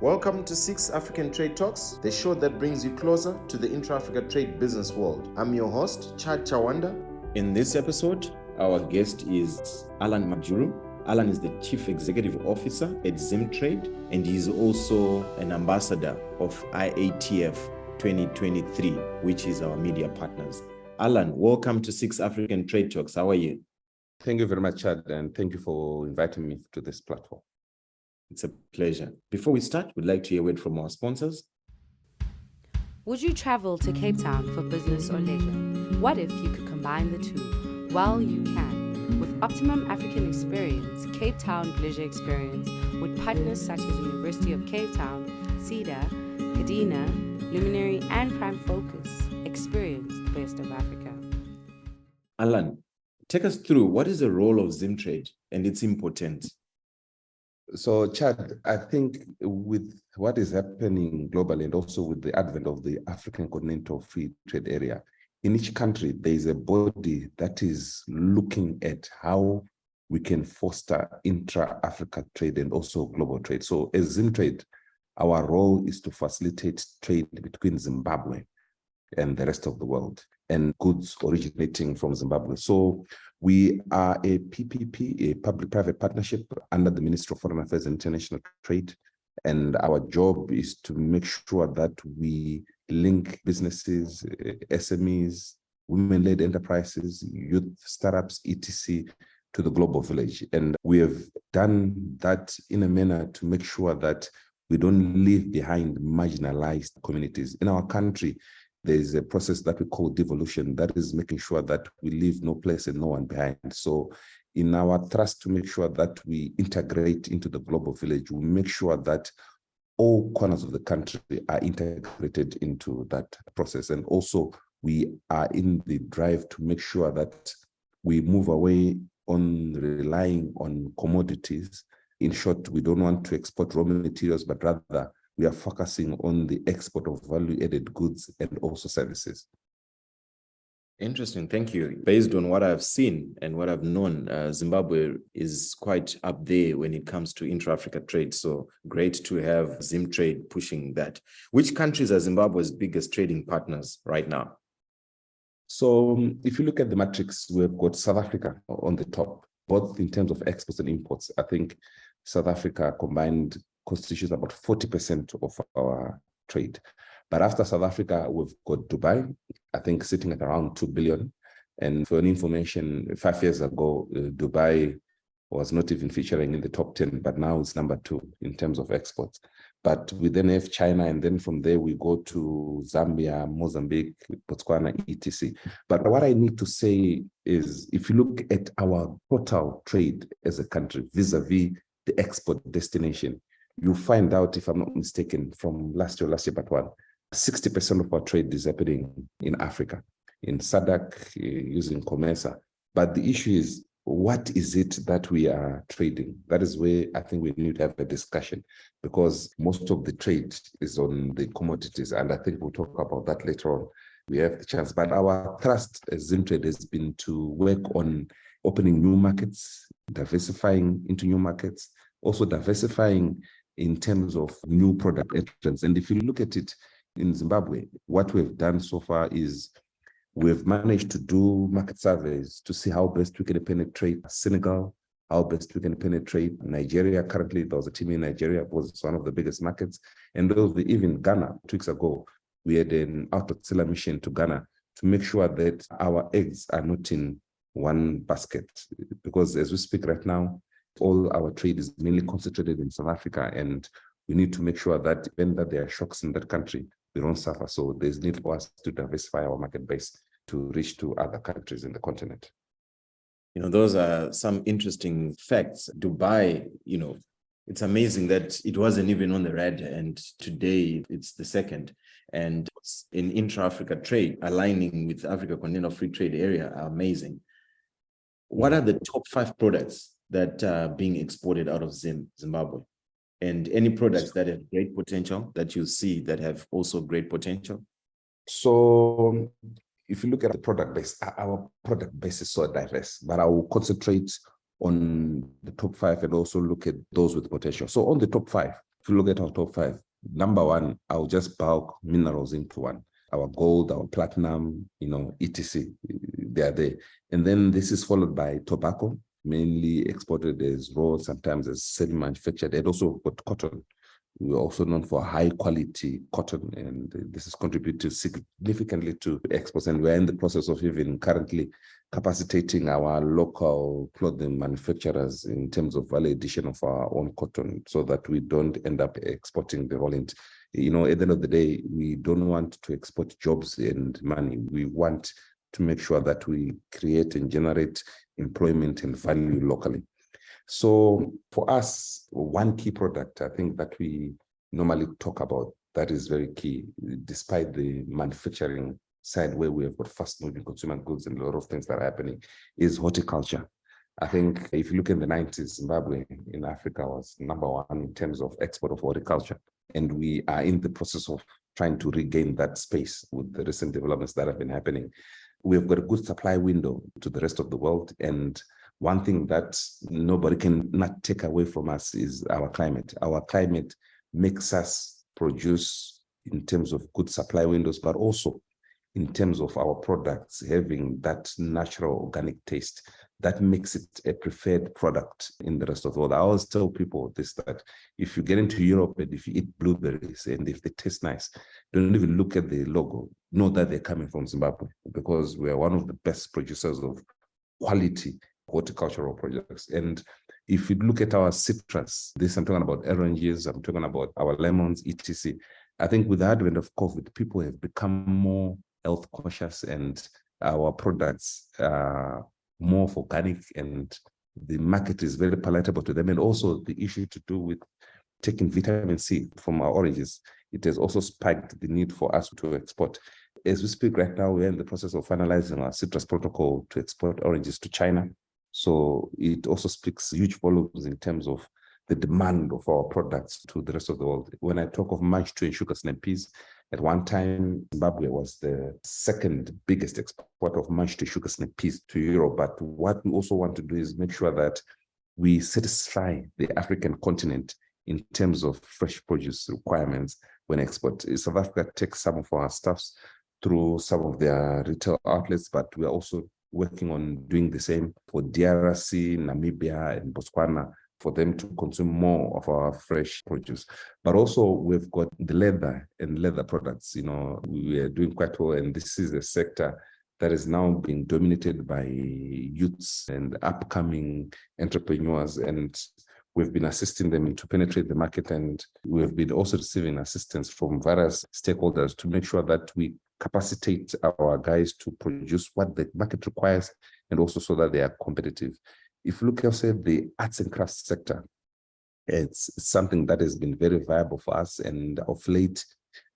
Welcome to 6 African Trade Talks, the show that brings you closer to the intra-Africa trade business world. I'm your host, Chad Chawanda. In this episode, our guest is Allan Majuru. Allan is the Chief Executive Officer at Zimtrade, and he is also an ambassador of IATF 2023, which is our media partners. Allan, welcome to 6 African Trade Talks. How are you? Thank you very much, Chad, and thank you for inviting me to this platform. It's a pleasure. Before we start, we'd like to hear a word from our sponsors. Would you travel to Cape Town for business or leisure? What if you could combine the two? Well, you can. With Optimum African Experience, Cape Town Leisure Experience, with partners such as the University of Cape Town, CEDA, Kadena, Luminary, and Prime Focus. Experience the best of Africa. Allan, take us through what is the role of Zimtrade and its importance. So, Chad, I think with what is happening globally and also with the advent of the African Continental Free Trade Area, in each country, there is a body that is looking at how we can foster intra-Africa trade and also global trade. So as Zimtrade, our role is to facilitate trade between Zimbabwe and the rest of the world and goods originating from Zimbabwe. So we are a PPP, a public-private partnership under the Ministry of Foreign Affairs and International Trade. And our job is to make sure that we link businesses, SMEs, women-led enterprises, youth startups, etc., to the global village. And we have done that in a manner to make sure that we don't leave behind marginalized communities. In our country, there is a process that we call devolution, that is making sure that we leave no place and no one behind. So in our thrust to make sure that we integrate into the global village, we make sure that all corners of the country are integrated into that process. And also we are in the drive to make sure that we move away on relying on commodities. In short, we don't want to export raw materials, but rather we are focusing on the export of value-added goods and also services. Interesting, thank you. Based on what I've seen and what I've known, Zimbabwe is quite up there when it comes to intra-Africa trade. So great to have Zimtrade pushing that. Which countries are Zimbabwe's biggest trading partners right now? So if you look at the matrix, we've got South Africa on the top, both in terms of exports and imports. I think South Africa combined constitutes about 40% of our trade. But after South Africa, we've got Dubai, I think sitting at around 2 billion. And for information, 5 years ago, Dubai was not even featuring in the top 10, but now it's number 2 in terms of exports. But we then have China, and then from there we go to Zambia, Mozambique, Botswana, etc. But what I need to say is, if you look at our total trade as a country vis-a-vis the export destination, you find out, if I'm not mistaken, from last year, but 60% of our trade is happening in Africa, in SADC, using COMESA. But the issue is, what is it that we are trading? That is where I think we need to have a discussion, because most of the trade is on the commodities, and I think we'll talk about that later on. We have the chance, but our thrust as Zimtrade has been to work on opening new markets, diversifying into new markets, also diversifying in terms of new product entrants. And if you look at it in Zimbabwe, what we've done so far is we've managed to do market surveys to see how best we can penetrate Senegal, how best we can penetrate Nigeria. Currently, there was a team in Nigeria, because it's one of the biggest markets. And even Ghana, 2 weeks ago, we had an out-of-seller mission to Ghana to make sure that our eggs are not in one basket. Because as we speak right now, all our trade is mainly concentrated in South Africa, and we need to make sure that when there are shocks in that country, we don't suffer. So there's need for us to diversify our market base to reach to other countries in the continent. Those are some interesting facts. Dubai, it's amazing that it wasn't even on the red, and today it's the second. And in intra-Africa trade, aligning with Africa Continental Free Trade Area are amazing. What are the top 5 products that are being exported out of Zimbabwe, and any products that have great potential that you see that have also great potential? So if you look at the product base, our product base is so diverse, but I will concentrate on the top 5 and also look at those with potential. So on the top 5, If you look at our top 5, number 1, I'll just bulk minerals into one. Our gold, our platinum, etc. They are there. And then this is followed by tobacco, mainly exported as raw, sometimes as semi-manufactured, and also got cotton. We're also known for high quality cotton, and this has contributed significantly to exports. And we're in the process of even currently capacitating our local clothing manufacturers in terms of value addition of our own cotton, so that we don't end up exporting the whole. At the end of the day, we don't want to export jobs and money. We want to make sure that we create and generate employment and value locally. So for us, one key product I think that we normally talk about that is very key, despite the manufacturing side where we have got fast-moving consumer goods and a lot of things that are happening, is horticulture. I think if you look in the 90s, Zimbabwe in Africa was number 1 in terms of export of horticulture. And we are in the process of trying to regain that space with the recent developments that have been happening. We've got a good supply window to the rest of the world. And one thing that nobody can not take away from us is our climate. Our climate makes us produce in terms of good supply windows, but also in terms of our products having that natural organic taste. That makes it a preferred product in the rest of the world. I always tell people this, that if you get into Europe and if you eat blueberries and if they taste nice, don't even look at the logo. Know that they're coming from Zimbabwe, because we are one of the best producers of quality horticultural products. And if you look at our citrus, I'm talking about oranges, I'm talking about our lemons, etc. I think with the advent of COVID, people have become more health conscious, and our products are more organic, and the market is very palatable to them. And also the issue to do with taking vitamin C from our oranges, it has also spiked the need for us to export. As we speak right now, we're in the process of finalizing our citrus protocol to export oranges to China. So it also speaks huge volumes in terms of the demand of our products to the rest of the world. When I talk of mash to and sugar snap peas, at one time, Zimbabwe was the second biggest exporter of mash to sugar snap peas to Europe. But what we also want to do is make sure that we satisfy the African continent in terms of fresh produce requirements when export. South Africa takes some of our stuffs through some of their retail outlets, but we are also working on doing the same for DRC, Namibia, and Botswana, for them to consume more of our fresh produce. But also we've got the leather and leather products. We are doing quite well, and this is a sector that is now being dominated by youths and upcoming entrepreneurs, and we've been assisting them to penetrate the market, and we've been also receiving assistance from various stakeholders to make sure that we capacitate our guys to produce what the market requires, and also so that they are competitive. If you look also at the arts and crafts sector, it's something that has been very viable for us. And of late,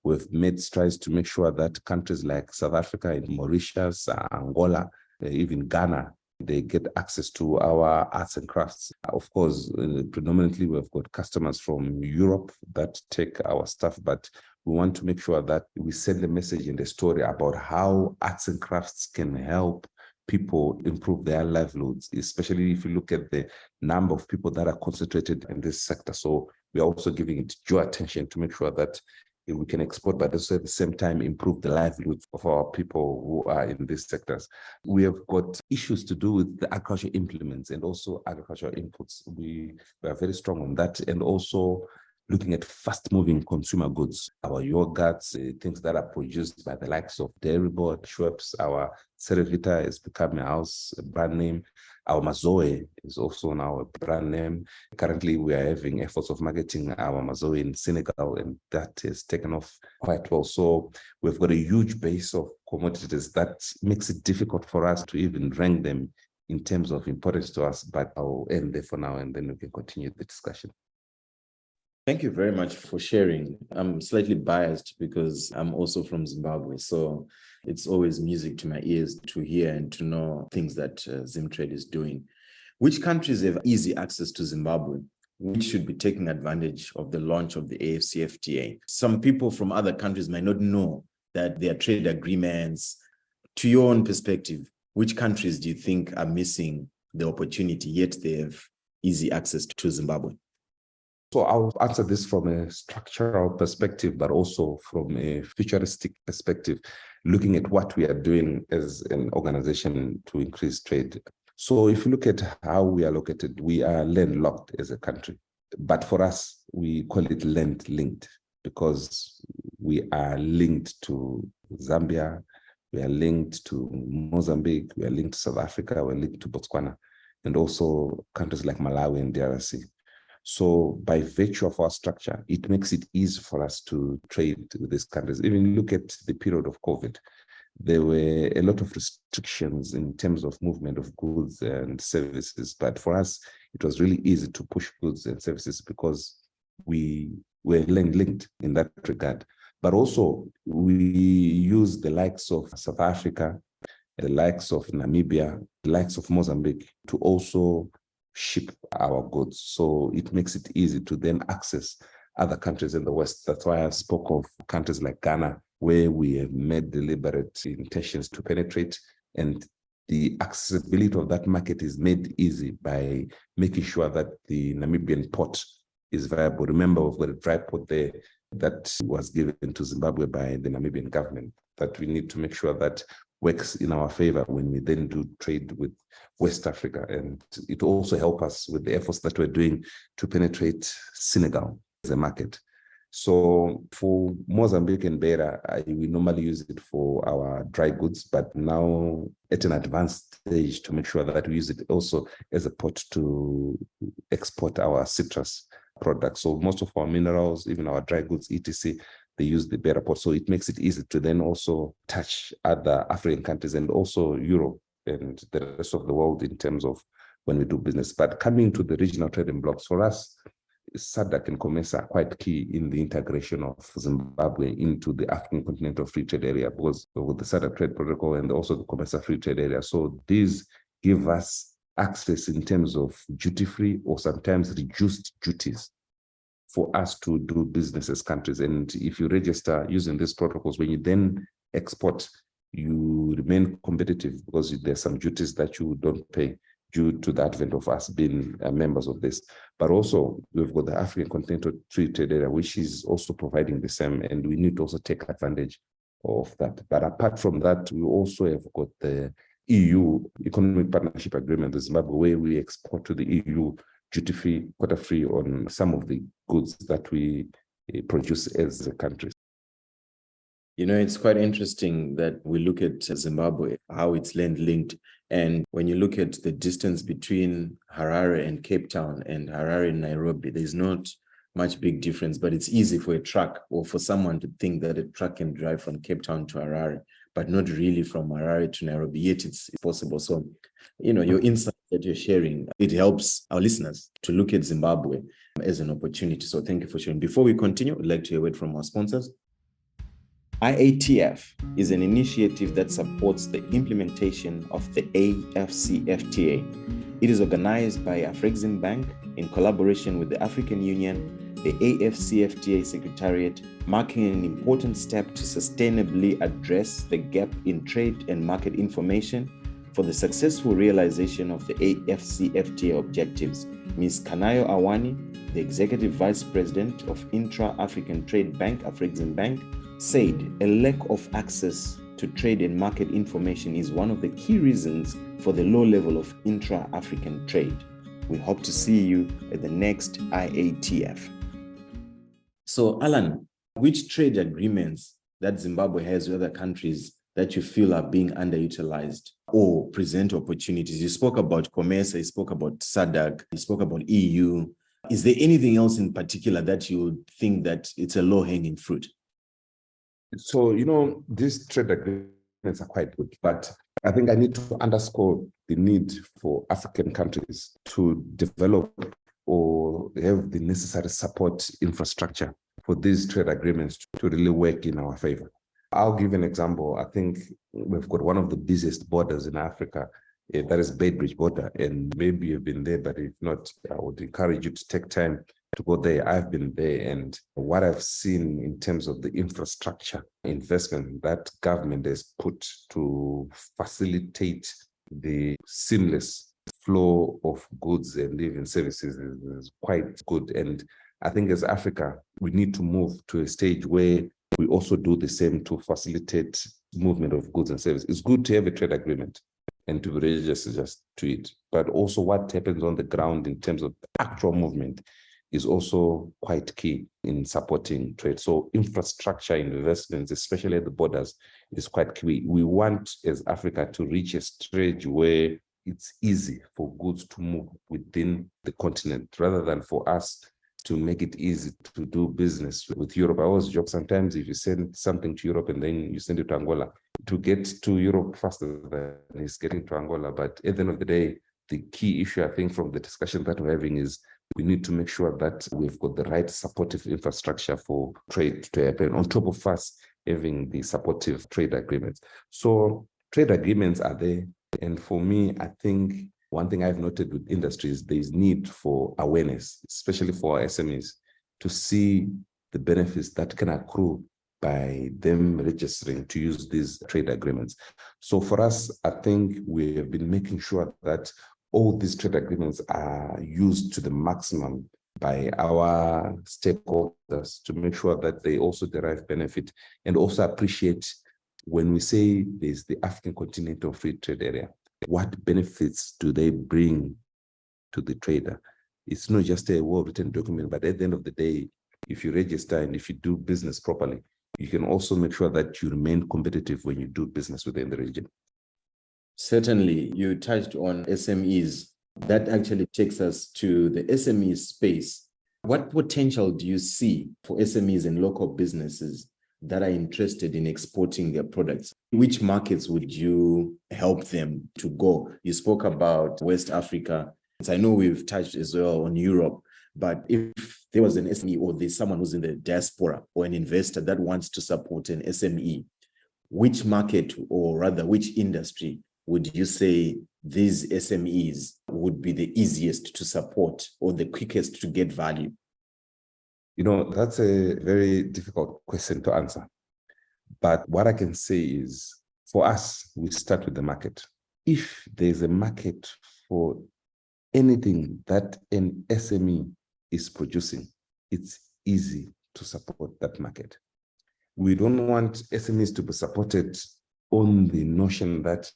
we've made strides to make sure that countries like South Africa and Mauritius, Angola, even Ghana, they get access to our arts and crafts. Of course, predominantly, we've got customers from Europe that take our stuff, but we want to make sure that we send a message and a story about how arts and crafts can help people improve their livelihoods, especially if you look at the number of people that are concentrated in this sector. So we are also giving it due attention to make sure that we can export, but also at the same time improve the livelihoods of our people who are in these sectors. We have got issues to do with the agricultural implements and also agricultural inputs. We are very strong on that, and also looking at fast-moving consumer goods, our yogurts, things that are produced by the likes of Dairy Board, Schweppes, our Cerevita has become a house brand name. Our Mazoe is also now a brand name. Currently, we are having efforts of marketing our Mazoe in Senegal, and that has taken off quite well. So we've got a huge base of commodities that makes it difficult for us to even rank them in terms of importance to us, but I'll end there for now, and then we can continue the discussion. Thank you very much for sharing. I'm slightly biased because I'm also from Zimbabwe, so it's always music to my ears to hear and to know things that Zimtrade is doing. Which countries have easy access to Zimbabwe? Which should be taking advantage of the launch of the AFCFTA? Some people from other countries might not know that there are trade agreements. To your own perspective, which countries do you think are missing the opportunity, yet they have easy access to Zimbabwe? So I'll answer this from a structural perspective, but also from a futuristic perspective, looking at what we are doing as an organization to increase trade. So if you look at how we are located, we are landlocked as a country. But for us, we call it land linked because we are linked to Zambia, we are linked to Mozambique, we are linked to South Africa, we're linked to Botswana, and also countries like Malawi and DRC. So by virtue of our structure, it makes it easy for us to trade with these countries. Even look at the period of COVID, there were a lot of restrictions in terms of movement of goods and services. But for us, it was really easy to push goods and services because we were linked in that regard. But also, we use the likes of South Africa, the likes of Namibia, the likes of Mozambique to also ship our goods. So it makes it easy to then access other countries in the West. That's why I spoke of countries like Ghana, where we have made deliberate intentions to penetrate, and the accessibility of that market is made easy by making sure that the Namibian port is viable. Remember, we've got a dry port there that was given to Zimbabwe by the Namibian government, that we need to make sure that works in our favor when we then do trade with West Africa. And it also helps us with the efforts that we're doing to penetrate Senegal as a market. So for Mozambique and Beira, we normally use it for our dry goods, but now at an advanced stage to make sure that we use it also as a port to export our citrus products. So most of our minerals, even our dry goods, etc., they use the Beira port. So it makes it easy to then also touch other African countries and also Europe and the rest of the world in terms of when we do business. But coming to the regional trading blocks, for us, SADC and COMESA are quite key in the integration of Zimbabwe into the African Continental Free Trade Area, because with the SADC Trade Protocol and also the COMESA Free Trade Area. So these give us access in terms of duty-free or sometimes reduced duties for us to do business as countries. And if you register using these protocols, when you then export, you remain competitive because there's some duties that you don't pay due to the advent of us being members of this. But also, we've got the African Continental Free Trade Area, which is also providing the same, and we need to also take advantage of that. But apart from that, we also have got the EU Economic Partnership Agreement with Zimbabwe, where we export to the EU duty-free, quota-free on some of the goods that we produce as a country. You know, it's quite interesting that we look at Zimbabwe, how it's land-linked. And when you look at the distance between Harare and Cape Town and Harare and Nairobi, there's not much big difference, but it's easy for a truck or for someone to think that a truck can drive from Cape Town to Harare, but not really from Harare to Nairobi, yet it's possible. So, you know, your insight that you're sharing, it helps our listeners to look at Zimbabwe as an opportunity. So thank you for sharing. Before we continue, I'd like to hear a word from our sponsors. IATF is an initiative that supports the implementation of the AFCFTA. It is organized by Afreximbank in collaboration with the African Union, the AFCFTA Secretariat, marking an important step to sustainably address the gap in trade and market information for the successful realization of the AFCFTA objectives. Ms. Kanayo Awani, the Executive Vice President of Intra African Trade Bank, Afreximbank, said a lack of access to trade and market information is one of the key reasons for the low level of intra-African trade. We hope to see you at the next IATF. So, Allan, which trade agreements that Zimbabwe has with other countries that you feel are being underutilized or present opportunities? You spoke about COMESA, you spoke about SADC, you spoke about EU. Is there anything else in particular that you think that it's a low-hanging fruit? So, you know, these trade agreements are quite good, but I think I need to underscore the need for African countries to develop or have the necessary support infrastructure for these trade agreements to really work in our favor. I'll give an example. I think we've got one of the busiest borders in Africa, that is Beitbridge border, and maybe you've been there, but if not, I would encourage you to take time to go there. I've been there, and what I've seen in terms of the infrastructure investment that government has put to facilitate the seamless flow of goods and even services is quite good. And I think as Africa, we need to move to a stage where we also do the same to facilitate movement of goods and services. It's good to have a trade agreement and to be registered just to it, but also what happens on the ground in terms of actual movement is also quite key in supporting trade. So infrastructure investments, especially at the borders, is quite key. We want as Africa to reach a stage where it's easy for goods to move within the continent rather than for us to make it easy to do business with Europe. I always joke sometimes if you send something to Europe and then you send it to Angola, to get to Europe faster than it's getting to Angola. But at the end of the day, the key issue, I think, from the discussion that we're having is we need to make sure that we've got the right supportive infrastructure for trade to happen, on top of us having the supportive trade agreements. So trade agreements are there. And for me, I think one thing I've noted with industries, there is need for awareness, especially for our SMEs, to see the benefits that can accrue by them registering to use these trade agreements. So for us, I think we have been making sure that all these trade agreements are used to the maximum by our stakeholders to make sure that they also derive benefit and also appreciate when we say there's the African Continental Free Trade Area, what benefits do they bring to the trader? It's not just a well-written document, but at the end of the day, if you register and if you do business properly, you can also make sure that you remain competitive when you do business within the region. Certainly, you touched on SMEs. That actually takes us to the SME space. What potential do you see for SMEs and local businesses that are interested in exporting their products? Which markets would you help them to go? You spoke about West Africa. I know we've touched as well on Europe, but if there was an SME or there's someone who's in the diaspora or an investor that wants to support an SME, which market or rather which industry would you say these SMEs would be the easiest to support or the quickest to get value? You know, that's a very difficult question to answer. But what I can say is, for us, we start with the market. If there's a market for anything that an SME is producing, it's easy to support that market. We don't want SMEs to be supported on the notion that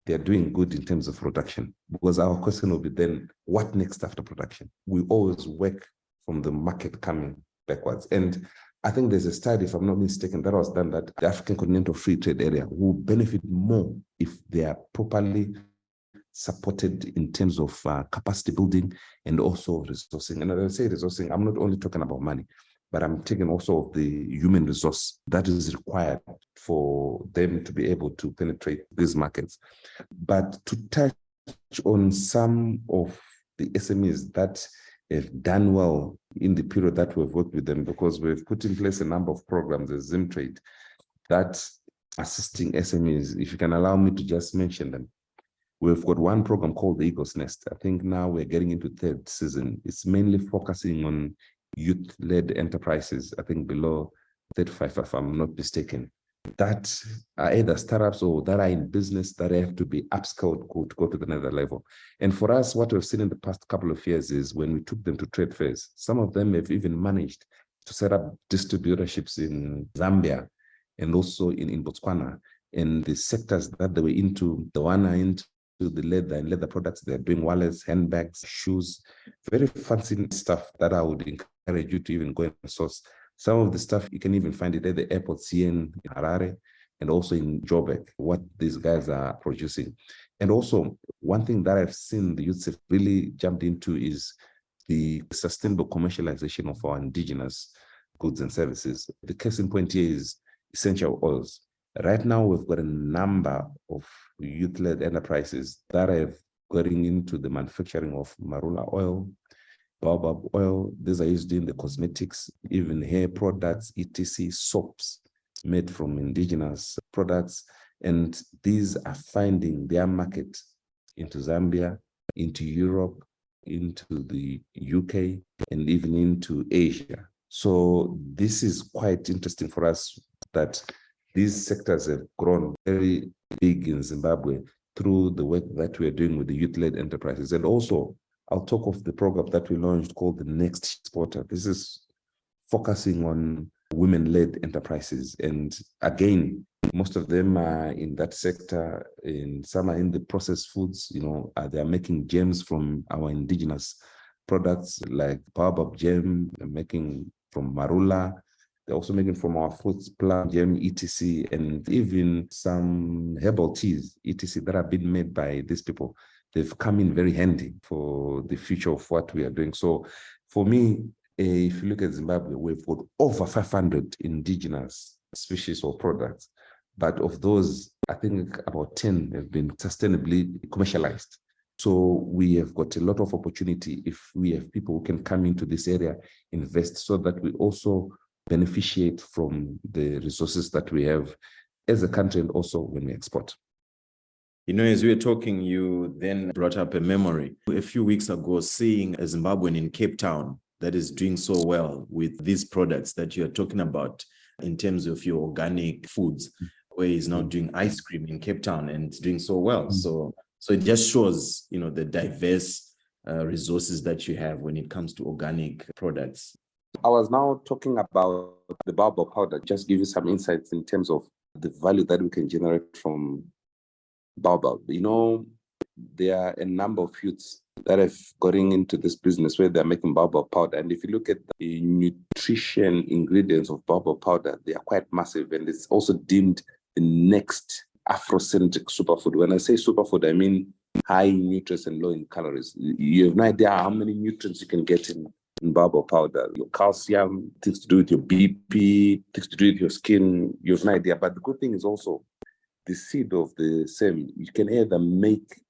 they're doing good in terms of production, because our question will be then, what next after production? We always work from the market coming backwards. And I think there's a study, if I'm not mistaken, that was done that the African Continental Free Trade Area will benefit more if they are properly supported in terms of capacity building and also resourcing. And as I say resourcing, I'm not only talking about money, but I'm taking also of the human resource that is required for them to be able to penetrate these markets. But to touch on some of the SMEs that have done well in the period that we've worked with them, because we've put in place a number of programs as Zimtrade that assisting SMEs. If you can allow me to just mention them. We've got one program called the Eagle's Nest. I think now we're getting into third season. It's mainly focusing on youth-led enterprises, I think below 35, if I'm not mistaken, that are either startups or that are in business that have to be upskilled to go to the another level. And for us, what we've seen in the past couple of years is when we took them to trade fairs, some of them have even managed to set up distributorships in Zambia and also in Botswana. And the sectors that they were into, the one are into the leather and leather products. They're doing wallets, handbags, shoes, very fancy stuff that I would encourage you to even go and source. Some of the stuff you can even find it at the airports here in Harare and also in Joburg, what these guys are producing. And also, one thing that I've seen the youths have really jumped into is the sustainable commercialization of our indigenous goods and services. The case in point here is essential oils. Right now, we've got a number of youth-led enterprises that are getting into the manufacturing of marula oil, baobab oil. These are used in the cosmetics, even hair products, etc., soaps made from indigenous products. And these are finding their market into Zambia, into Europe, into the UK, and even into Asia. So this is quite interesting for us that these sectors have grown very big in Zimbabwe through the work that we're doing with the youth-led enterprises. And also, I'll talk of the program that we launched called the Next Exporter. This is focusing on women-led enterprises. And again, most of them are in that sector, and some are in the processed foods. They're making gems from our indigenous products like baobab gem, they're making from marula. They're also making from our fruits, plum gem, etc. And even some herbal teas, etc. that have been made by these people. They've come in very handy for the future of what we are doing. So for me, if you look at Zimbabwe, we've got over 500 indigenous species or products. But of those, I think about 10 have been sustainably commercialized. So we have got a lot of opportunity if we have people who can come into this area, invest, so that we also beneficiate from the resources that we have as a country and also when we export. As we were talking, you then brought up a memory. A few weeks ago, seeing a Zimbabwean in Cape Town that is doing so well with these products that you're talking about in terms of your organic foods, where he's now doing ice cream in Cape Town and it's doing so well. So it just shows, the diverse resources that you have when it comes to organic products. I was now talking about the baobab powder, just give you some insights in terms of the value that we can generate from baobab. There are a number of youths that have gotten into this business where they're making baobab powder. And if you look at the nutrition ingredients of baobab powder, they are quite massive. And it's also deemed the next Afrocentric superfood. When I say superfood, I mean high in nutrients and low in calories. You have no idea how many nutrients you can get in baobab powder. Your calcium, things to do with your BP, things to do with your skin. You have no idea. But the good thing is also the seed of the same. You can either make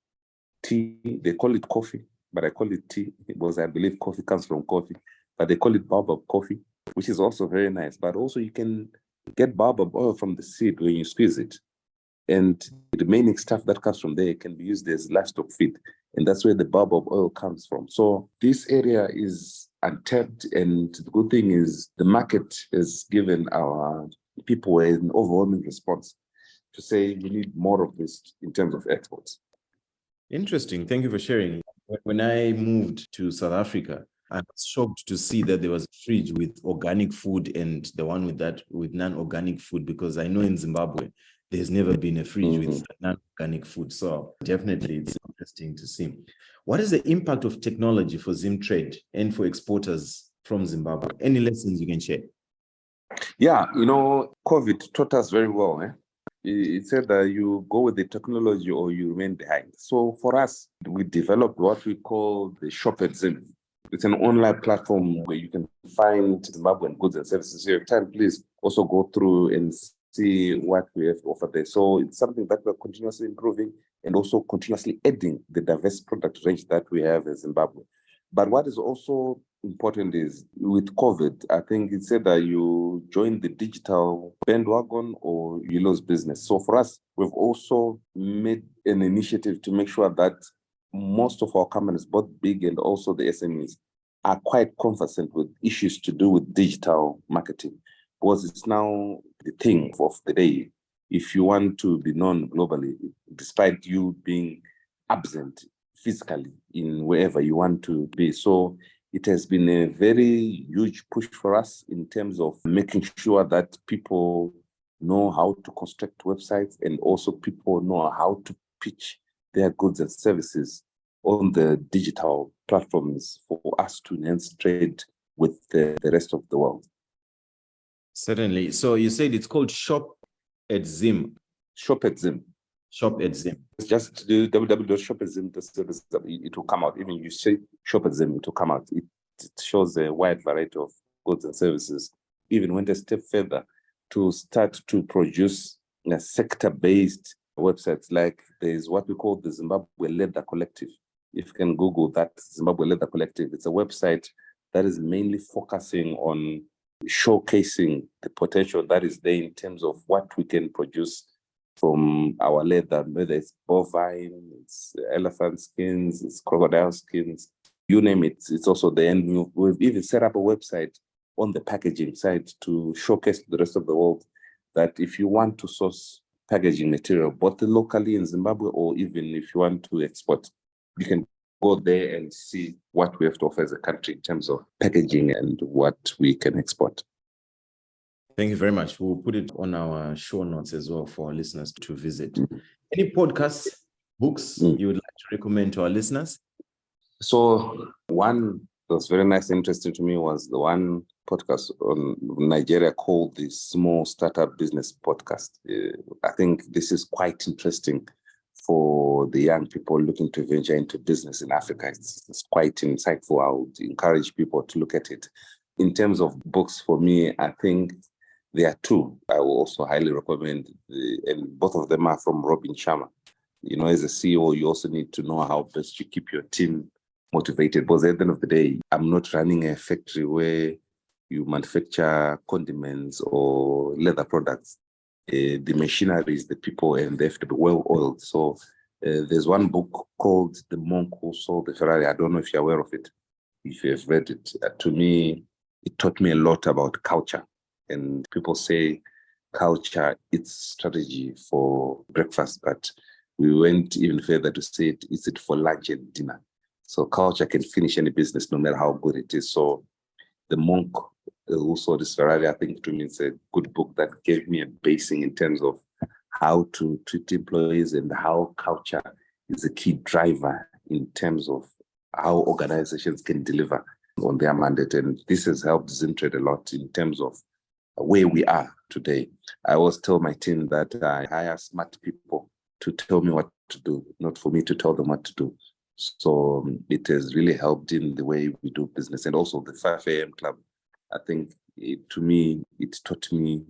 tea. They call it coffee, but I call it tea because I believe coffee comes from coffee. But they call it baobab coffee, which is also very nice. But also you can get baobab oil from the seed when you squeeze it. And the remaining stuff that comes from there can be used as livestock feed. And that's where the baobab oil comes from. So this area is untapped. And the good thing is the market has given our people an overwhelming response to say we need more of this in terms of exports. Interesting. Thank you for sharing. When I moved to South Africa, I was shocked to see that there was a fridge with organic food and the one with non-organic food, because I know in Zimbabwe, there's never been a fridge with non-organic food. So definitely it's interesting to see. What is the impact of technology for Zimtrade and for exporters from Zimbabwe? Any lessons you can share? Yeah, COVID taught us very well. It said that you go with the technology or you remain behind. So for us, we developed what we call the Shop at Zim. It's an online platform where you can find Zimbabwean goods and services. If you have time, please also go through and see what we have to offer there. So it's something that we're continuously improving and also continuously adding the diverse product range that we have in Zimbabwe. But what is also important is with COVID, I think it said that you join the digital bandwagon or you lose business. So for us, we've also made an initiative to make sure that most of our companies, both big and also the SMEs, are quite conversant with issues to do with digital marketing, because it's now the thing of the day. If you want to be known globally, despite you being absent physically in wherever you want to be. So it has been a very huge push for us in terms of making sure that people know how to construct websites and also people know how to pitch their goods and services on the digital platforms for us to enhance trade with the rest of the world. Certainly. So you said it's called Shop at Zim. Shop at Zim. Shop at Zim. Just do www.shopatzim.co.za. It will come out. Even you say Shop at Zim, it will come out. It shows a wide variety of goods and services. Even went a step further to start to produce sector-based websites. Like there's what we call the Zimbabwe Leather Collective. If you can Google that, Zimbabwe Leather Collective, it's a website that is mainly focusing on showcasing the potential that is there in terms of what we can produce from our leather, whether it's bovine, it's elephant skins, it's crocodile skins, you name it, it's also there. And we've even set up a website on the packaging side to showcase to the rest of the world that if you want to source packaging material, both locally in Zimbabwe or even if you want to export, you can go there and see what we have to offer as a country in terms of packaging and what we can export. Thank you very much. We'll put it on our show notes as well for our listeners to visit. Any podcasts, books you would like to recommend to our listeners? So one that was very nice and interesting to me was the one podcast on Nigeria called the Smallstarter Business Podcast. I think this is quite interesting for the young people looking to venture into business in Africa. It's quite insightful. I would encourage people to look at it. In terms of books, for me, I think there are two I will also highly recommend, and both of them are from Robin Sharma. You know, as a CEO, you also need to know how best you keep your team motivated. Because at the end of the day, I'm not running a factory where you manufacture condiments or leather products. The machinery is the people, and they have to be well oiled. So there's one book called The Monk Who Sold the Ferrari. I don't know if you're aware of it, if you have read it. To me, it taught me a lot about culture. And people say culture, it's strategy for breakfast, but we went even further to say is it for lunch and dinner. So culture can finish any business no matter how good it is. So The Monk Who Sold this Ferrari, I think to me it's a good book that gave me a basing in terms of how to treat employees and how culture is a key driver in terms of how organizations can deliver on their mandate. And this has helped Zimtrade a lot in terms of where we are today. I always tell my team that I hire smart people to tell me what to do, not for me to tell them what to do. So it has really helped in the way we do business. And also the 5 a.m. club, I think to me, it taught me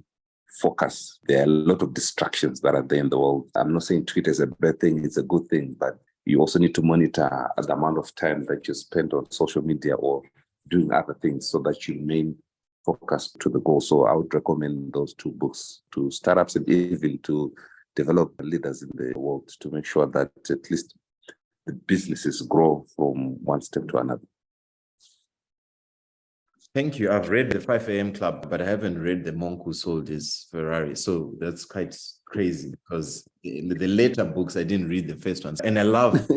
focus. There are a lot of distractions that are there in the world. I'm not saying Twitter is a bad thing, it's a good thing, but you also need to monitor the amount of time that you spend on social media or doing other things so that you remain focused to the goal. So I would recommend those two books to startups and even to develop leaders in the world to make sure that at least the businesses grow from one step to another. Thank you. I've read the 5 a.m. Club, but I haven't read The Monk Who Sold His Ferrari. So that's quite crazy because in the later books, I didn't read the first ones. And I love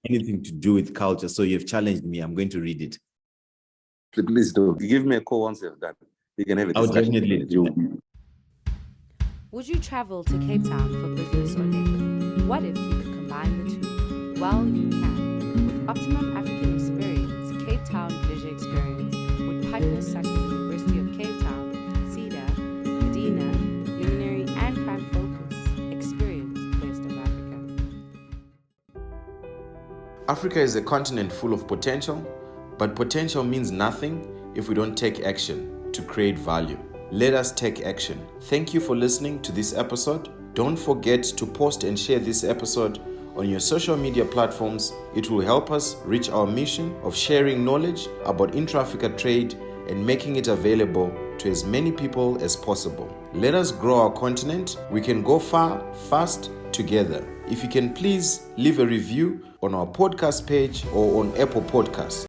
anything to do with culture. So you've challenged me. I'm going to read it. Please do. Give me a call once you've done. You can have a discussion. I'll definitely do that. Would you travel to Cape Town for business or leisure? What if you could combine the two? Well, you can. With Optimum African Experience, Cape Town Leisure Experience, with partners such as the University of Cape Town, CEDA, Medina, Luminary, and Prime Focus. Experience the best of Africa. Africa is a continent full of potential, but potential means nothing if we don't take action to create value. Let us take action. Thank you for listening to this episode. Don't forget to post and share this episode on your social media platforms. It will help us reach our mission of sharing knowledge about intra-Africa trade and making it available to as many people as possible. Let us grow our continent. We can go far, fast, together. If you can please leave a review on our podcast page or on Apple Podcasts.